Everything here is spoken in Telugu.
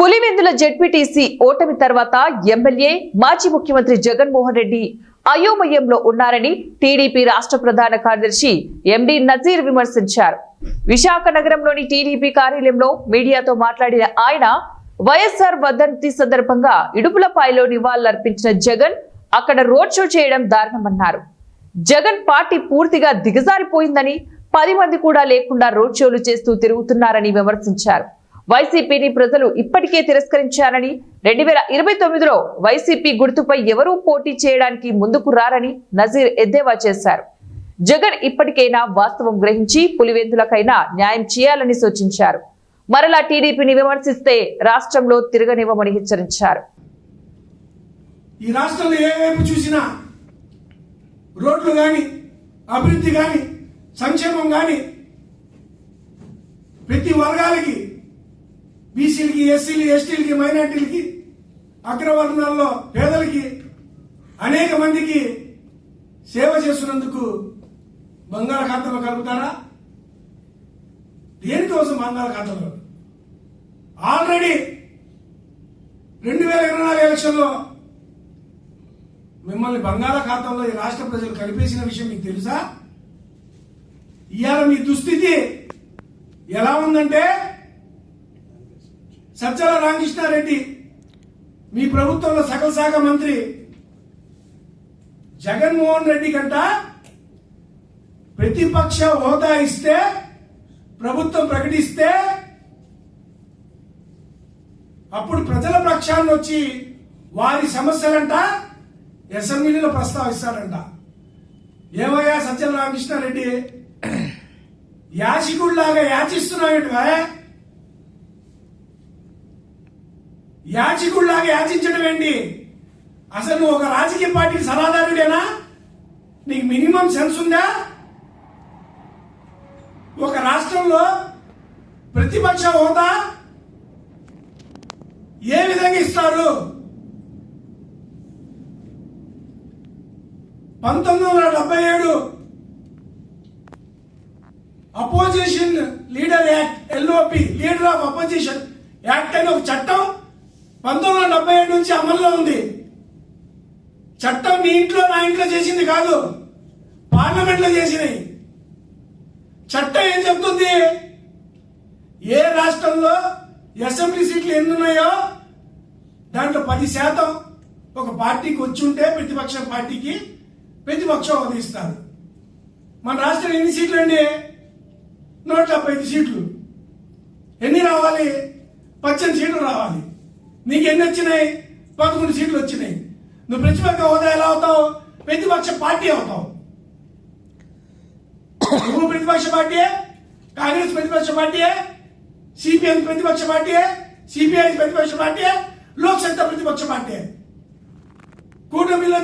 పులివెందుల జెడ్పీటీసీ ఓటమి తర్వాత ఎమ్మెల్యే మాజీ ముఖ్యమంత్రి జగన్మోహన్ రెడ్డి అయోమయంలో ఉన్నారని టీడీపీ రాష్ట్ర ప్రధాన కార్యదర్శి ఎండి నజీర్ విమర్శించారు. విశాఖ నగరంలోని టీడీపీ కార్యాలయంలో మీడియాతో మాట్లాడిన ఆయన వైఎస్ఆర్ వర్ధంతి సందర్భంగా ఇడుపులపాయలో నివాళులర్పించిన జగన్ అక్కడ రోడ్ షో చేయడం దారుణమన్నారు. జగన్ పార్టీ పూర్తిగా దిగజారిపోయిందని 10 మంది కూడా లేకుండా రోడ్ షోలు చేస్తూ తిరుగుతున్నారని విమర్శించారు. వైసీపీని ప్రజలు ఇప్పటికే తిరస్కరించారని 2029లో వైసీపీ గుర్తుపై ఎవరూ పోటీ చేయడానికి ముందుకు రారని నజీర్ ఎద్దేవా చేశారు. జగన్ ఇప్పటికైనా వాస్తవం గ్రహించి పులివెందులకైనా న్యాయం చేయాలని సూచించారు. మరలా టీడీపీని విమర్శిస్తే రాష్ట్రంలో తిరగనివ్వమని హెచ్చరించారు. ఈ రాష్ట్రంలో ఏ వైపు చూసినా రోడ్లు గాని అభివృద్ధి గాని సంక్షేమం గాని ప్రతి వర్గాలకి బీసీలకి ఎస్సీలకి ఎస్టీలకి మైనార్టీలకి అగ్రవర్ణాల్లో పేదలకి అనేక మందికి సేవ చేస్తున్నందుకు బంగాళాఖాతంలో కలుపుతారా? దేనికోసం బంగాళాఖాతంలో? ఆల్రెడీ 2024 ఎలక్షన్లో మిమ్మల్ని బంగాళాఖాతంలో ఈ రాష్ట్ర ప్రజలు కలిపేసిన విషయం మీకు తెలుసా? ఇవాళ మీ దుస్థితి ఎలా ఉందంటే సజ్జల రామకృష్ణారెడ్డి మీ ప్రభుత్వంలో సకల శాఖ మంత్రి జగన్మోహన్ రెడ్డి కంట ప్రతిపక్ష హోదా ఇస్తే ప్రభుత్వం ప్రకటిస్తే అప్పుడు ప్రజల పక్షాన్ని వచ్చి వారి సమస్యలంట అసెంబ్లీలో ప్రస్తావిస్తాడంట. ఏమయ్యా సజ్జల రామకృష్ణారెడ్డి, యాచికుడిలాగా యాచిస్తున్నావేంటివా? యాచికుడిలాగా యాచించడం ఏంటి? అసలు నువ్వు ఒక రాజకీయ పార్టీకి సలహాదారుడేనా? నీకు మినిమం సెన్స్ ఉందా? ఒక రాష్ట్రంలో ప్రతిపక్ష హోదా ఏ విధంగా ఇస్తారు? 1977 opposition leader act, LOP leader of opposition act అనే ఒక చట్టం 1977 నుంచి అమల్లో ఉంది. చట్టం నీ ఇంట్లో నా ఇంట్లో చేసింది కాదు, పార్లమెంట్లో చేసినాయి. చట్టం ఏం చెప్తుంది? ఏ రాష్ట్రంలో అసెంబ్లీ సీట్లు ఎన్ని ఉన్నాయో దాంట్లో 10% ఒక పార్టీకి వచ్చి ఉంటే ప్రతిపక్ష పార్టీకి ప్రతిపక్షం వదిలిస్తారు. మన రాష్ట్రం ఎన్ని సీట్లు అండి? 175 సీట్లు. ఎన్ని రావాలి? 18 సీట్లు రావాలి. నీకు ఎన్ని వచ్చినాయి? 11 సీట్లు వచ్చినాయి. నువ్వు ప్రతిపక్ష హోదా ఎలా అవుతావు? ప్రతిపక్ష పార్టీ అవుతావు. నువ్వు ప్రతిపక్ష పార్టీయే, కాంగ్రెస్ ప్రతిపక్ష పార్టీయే, సిపిఎం ప్రతిపక్ష పార్టీయే, సిపిఐ ప్రతిపక్ష పార్టీయే, లోక్సత్తా ప్రతిపక్ష పార్టీయే. కూటమిలో